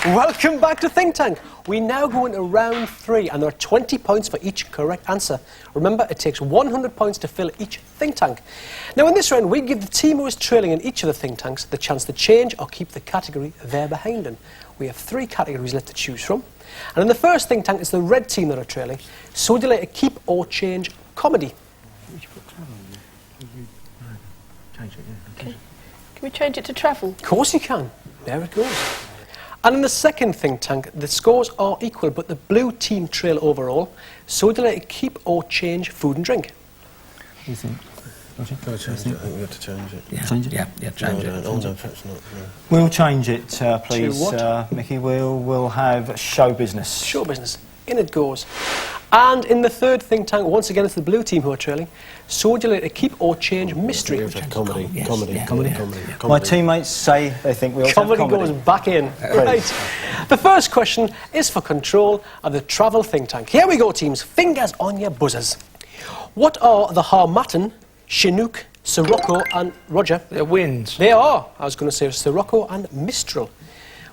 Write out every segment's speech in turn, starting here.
Welcome back to Think Tank. We now go into round 3 and there are 20 points for each correct answer. Remember, it takes 100 points to fill each think tank. Now in this round, we give the team who is trailing in each of the think tanks the chance to change or keep the category they're behind in. We have 3 categories left to choose from. And in the first think tank, it's the red team that are trailing. So would you like to keep or change comedy? Can we change it to travel? Of course you can. There it goes. And in the second think tank, the scores are equal, but the blue team trail overall. So would you like to keep or change food and drink? What do you think? Go change it. I think we have to change it. Yeah. Change it? Yeah, change it. No, perhaps not. No. We'll change it, please, To what? Mickey. We'll have show business. Show business. In it goes. And in the third think tank, once again, it's the blue team who are trailing. So would you like to keep or change mystery? Comedy. Yes. Comedy. Yeah. Comedy. Yeah. Comedy. Yeah. Comedy. My teammates say they think we ought to have Comedy goes back in. Right. The first question is for control of the travel think tank. Here we go, teams. Fingers on your buzzers. What are the Harmattan, Chinook, Sirocco and Roger? They're winds. They are. I was going to say Sirocco and Mistral.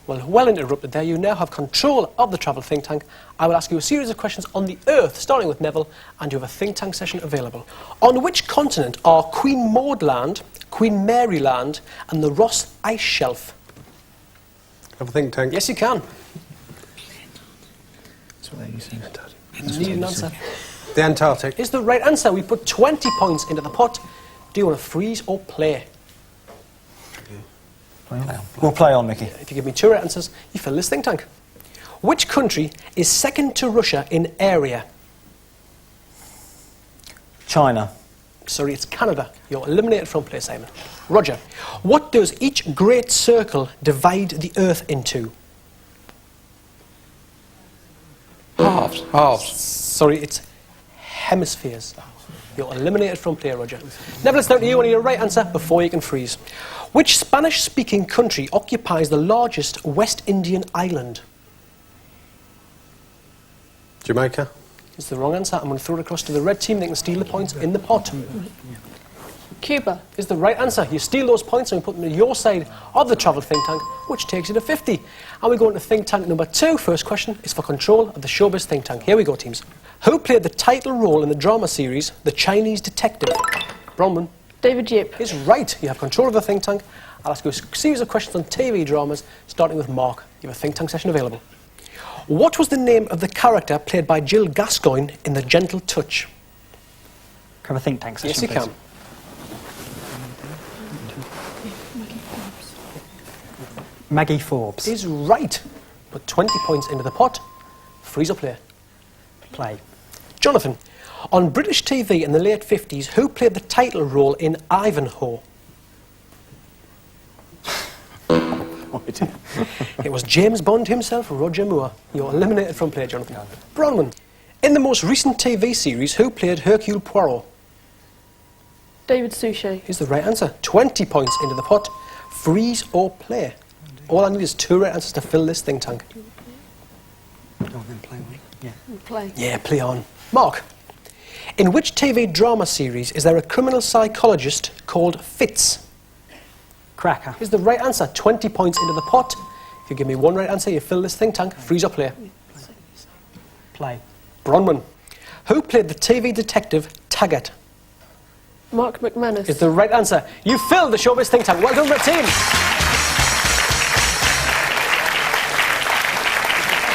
Well interrupted there. You now have control of the travel think tank. I will ask you a series of questions on the Earth, starting with Neville, and you have a think tank session available. On which continent are Queen Maud Land, Queen Mary Land, and the Ross Ice Shelf? Have a think tank. Yes, you can. That's what they say. You need an answer. The Antarctic. Is the right answer. We put 20 points into the pot. Do you want to freeze or play? We'll play on, Mickey. If you give me 2 right answers, you fill this think tank. Which country is second to Russia in area? China. Sorry, it's Canada. You're eliminated from play, Simon. Roger. What does each great circle divide the Earth into? Halves. Halves. Sorry, it's hemispheres. You're eliminated from play, Roger. Neville, it's down to you. I need a right answer before you can freeze. Which Spanish-speaking country occupies the largest West Indian island? Jamaica. It's the wrong answer. I'm going to throw it across to the red team. They can steal the points in the pot. Cuba. Is the right answer. You steal those points and we put them to your side of the travel think tank, which takes you to 50. And we go into think tank number 2. First question is for control of the showbiz think tank. Here we go, teams. Who played the title role in the drama series The Chinese Detective? Bronwyn David Yip. is right. You have control of the think tank. I'll ask you a series of questions on TV dramas, starting with Mark. You have a think tank session available. What was the name of the character played by Jill Gascoigne in The Gentle Touch? Have a think tank session, Yes, you please. can. Maggie Forbes. Is right. Put 20 points into the pot. Freeze or play. Play. Jonathan, on British TV in the late 50s, who played the title role in Ivanhoe? It was James Bond himself, Roger Moore. You're eliminated from play, Jonathan. Bronwyn, in the most recent TV series, who played Hercule Poirot? David Suchet. Is the right answer. 20 points into the pot. Freeze or play. All I need is 2 right answers to fill this think tank. Oh, then play, will you? Yeah. Play. Yeah, play on. Mark, in which TV drama series is there a criminal psychologist called Fitz? Cracker. Is the right answer. 20 points into the pot. If you give me 1 right answer, you fill this think tank. Freeze or play. Play. Bronwyn, who played the TV detective Taggart? Mark McManus. Is the right answer. You filled the showbiz think tank. Well done, red team.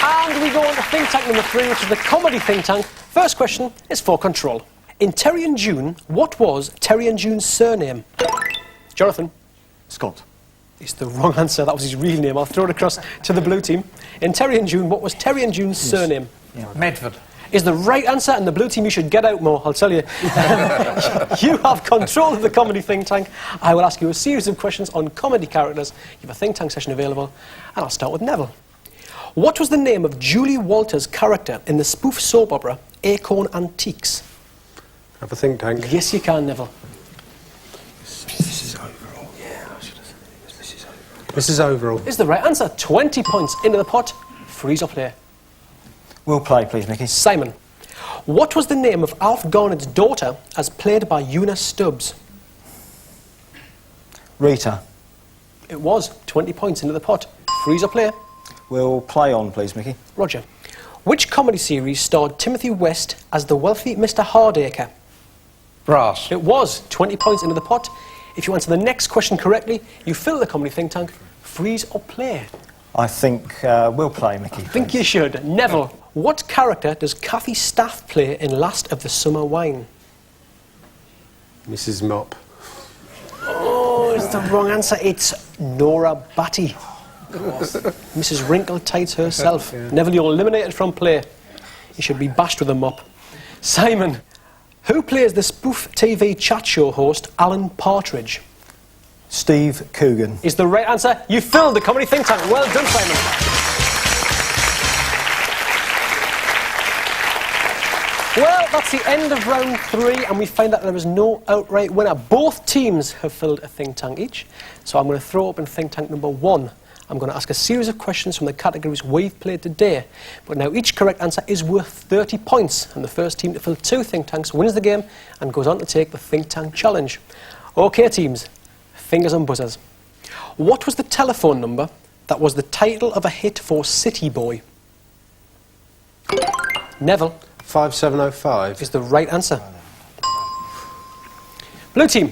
And we go on to think tank number 3, which is the comedy think tank. First question is for control. In Terry and June, what was Terry and June's surname? Jonathan. Scott. It's the wrong answer. That was his real name. I'll throw it across to the blue team. In Terry and June, what was Terry and June's surname? Medford. Is the right answer, and the blue team, you should get out more, I'll tell you. You have control of the comedy think tank. I will ask you a series of questions on comedy characters. You have a think tank session available, and I'll start with Neville. What was the name of Julie Walters' character in the spoof soap opera Acorn Antiques? Have a think tank. Yes, you can, Neville. This is overall. Yeah, I should have said this is overall. This is overall. Is the right answer. 20 points into the pot. Freeze or play. We'll play, please, Mickey. Simon, what was the name of Alf Garnett's daughter as played by Una Stubbs? Rita. It was. 20 points into the pot. Freeze or play. We'll play on, please, Mickey. Roger. Which comedy series starred Timothy West as the wealthy Mr. Hardacre? Brass. It was 20 points into the pot. If you answer the next question correctly, you fill the comedy think tank. Freeze or play? I think we'll play, Mickey. I think you should. Neville, what character does Kathy Staff play in Last of the Summer Wine? Mrs. Mop. Oh, it's the wrong answer. It's Nora Batty. Mrs. Wrinkle-Tights herself. Neville, you're eliminated from play. You should be bashed with a mop. Simon, who plays the spoof TV chat show host Alan Partridge? Steve Coogan. Is the right answer. You filled the comedy think tank. Well done, Simon. Well, that's the end of round 3, and we find that there is no outright winner. Both teams have filled a think tank each, so I'm going to throw open think tank number 1. I'm going to ask a series of questions from the categories we've played today, but now each correct answer is worth 30 points, and the first team to fill 2 think tanks wins the game and goes on to take the think tank challenge. OK, teams. Fingers on buzzers. What was the telephone number that was the title of a hit for City Boy? Neville 5705. is the right answer. Blue team,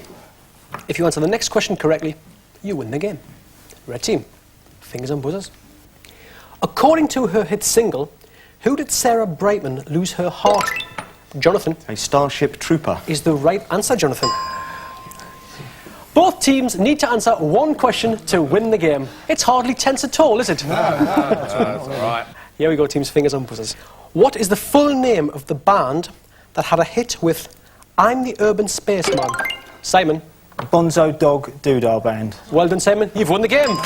if you answer the next question correctly, you win the game. Red team, fingers on buzzers. According to her hit single, who did Sarah Brightman lose her heart? Jonathan A Starship Trooper. is the right answer, Jonathan. Both teams need to answer one question to win the game. It's hardly tense at all, is it? That's all right. Here we go, teams, fingers on buzzers. What is the full name of the band that had a hit with I'm the Urban Spaceman? Simon. Bonzo Dog Doodah Band. Well done, Simon. You've won the game.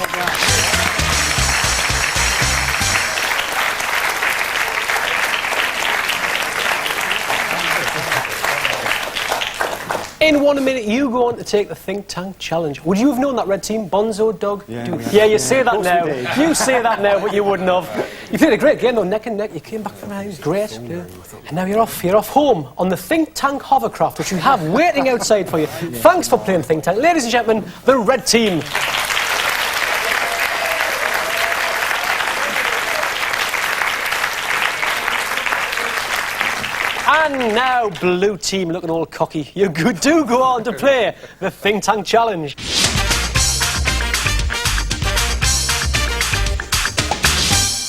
In 1 minute, you go on to take the Think Tank Challenge. Would you have known that, Red Team? Bonzo Dog? Yeah, you say that now. You say that now, but you wouldn't have. You played a great game, though, neck and neck. You came back from behind. It was great. Yeah. And now you're off home on the Think Tank hovercraft, which we have waiting outside for you. Thanks for playing Think Tank. Ladies and gentlemen, the Red Team. And now, Blue Team, looking all cocky. You do go on to play the Think Tank Challenge.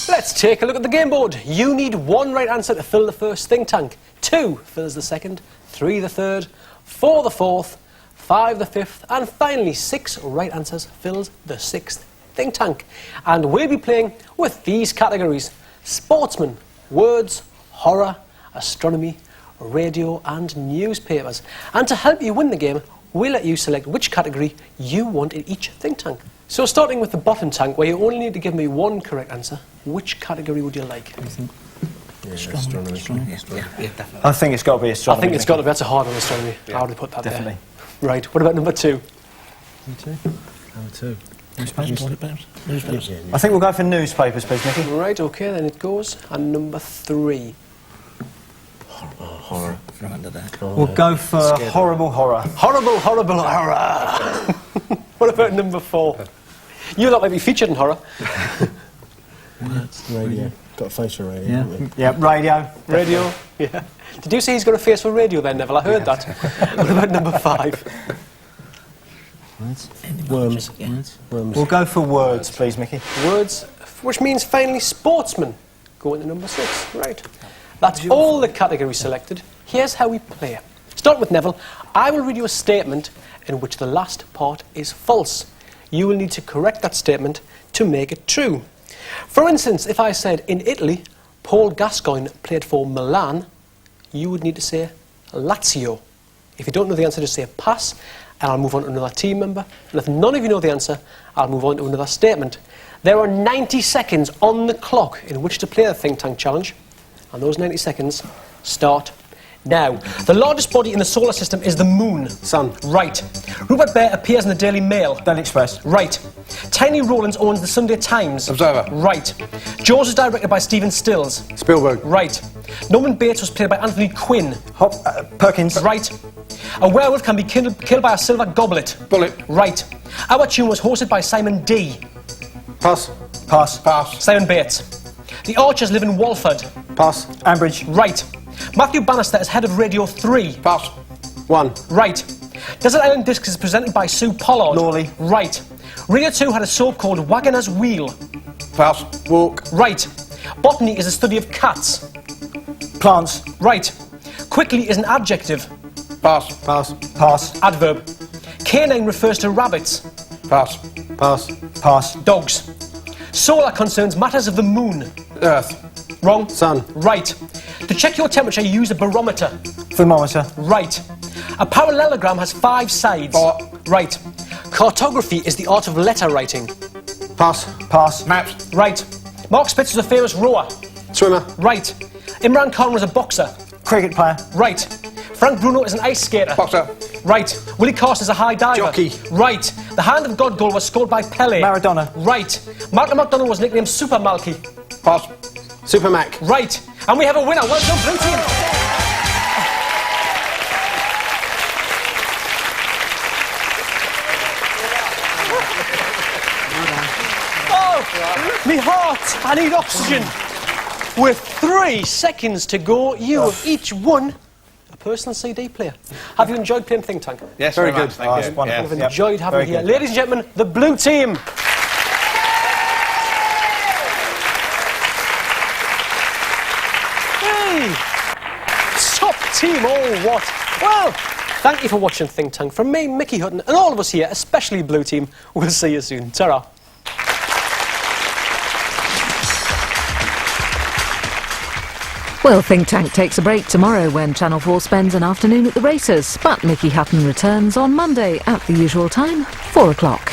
Let's take a look at the game board. You need 1 right answer to fill the first Think Tank. 2 fills the second, 3 the third, 4 the fourth, 5 the fifth, and finally 6 right answers fills the 6th Think Tank. And we'll be playing with these categories: sportsman, words, horror, astronomy, radio and newspapers. And to help you win the game, we'll let you select which category you want in each think tank. So starting with the bottom tank, where you only need to give me 1 correct answer, which category would you like? Astronomy. I think it's got to be I astronomy. think it's got to be, that's a hard one, astronomy. I would have put that Definitely. there. Right, what about number 2? Number 2. I think we'll go for newspapers, please, Mickey. Right, okay, then it goes. And number 3. Horror. We'll go for horrible horror. Horrible, horrible horror. What about number 4? You lot might be featured in horror. Radio. Got a face for radio. haven't we? Yeah, radio. Radio, yeah. Did you say he's got a face for radio then, Neville? I heard that. What about number 5? Worms. We'll go for words, please, Mickey. Words, which means finally sportsman. Going to number 6, right. That's all the categories selected. Here's how we play. Start with Neville. I will read you a statement in which the last part is false. You will need to correct that statement to make it true. For instance, if I said, in Italy, Paul Gascoigne played for Milan, you would need to say Lazio. If you don't know the answer, just say pass, and I'll move on to another team member. And if none of you know the answer, I'll move on to another statement. There are 90 seconds on the clock in which to play the Think Tank Challenge, and those 90 seconds start now. The largest body in the solar system is the Moon. Sun. Right. Rupert Bear appears in the Daily Mail. Daily Express. Right. Tiny Rollins owns the Sunday Times. Observer. Right. Jaws was directed by Stephen Stills. Spielberg. Right. Norman Bates was played by Anthony Quinn. Perkins. Right. A werewolf can be killed by a silver goblet. Bullet. Right. Our Tune was hosted by Simon D. Pass. Pass. Pass. Simon Bates. The Archers live in Walford. Pass. Ambridge. Right. Matthew Bannister is head of Radio 3. Pass. 1. Right. Desert Island Discs is presented by Sue Pollard. Lawley. Right. Radio 2 had a soap called Wagoner's Wheel. Pass. Walk. Right. Botany is a study of cats. Plants. Right. Quickly is an adjective. Pass. Pass. Pass. Adverb. Canine refers to rabbits. Pass. Pass. Pass. Dogs. Solar concerns matters of the moon. Earth. Wrong. Sun. Right. To check your temperature, you use a barometer. Thermometer. Right. A parallelogram has 5 sides. Four. Right. Cartography is the art of letter writing. Pass. Pass. Maps. Right. Mark Spitz was a famous rower. Swimmer. Right. Imran Khan was a boxer. Cricket player. Right. Frank Bruno is an ice skater. Boxer. Right. Willie Carson is a high diver. Jockey. Right. The Hand of God goal was scored by Pele. Maradona. Right. Malcolm McDonald was nicknamed Super Malky. Pass. Super Mac. Right. And we have a winner. Well done, Blue Team. Oh, me heart. I need oxygen. With 3 seconds to go, you have each won a personal CD player. Have you enjoyed playing Think Tank? Yes, Very very good. much. Oh, Thank it's you. wonderful. Yes. We've Yep. enjoyed having Very you here. good. Ladies and gentlemen, the Blue Team. Hey! Top team, oh what? Well, thank you for watching Think Tank. From me, Mickey Hutton, and all of us here, especially Blue Team, we'll see you soon. Ta-ra. Well, Think Tank takes a break tomorrow when Channel 4 spends an afternoon at the races, but Mickey Hutton returns on Monday at the usual time, 4 o'clock.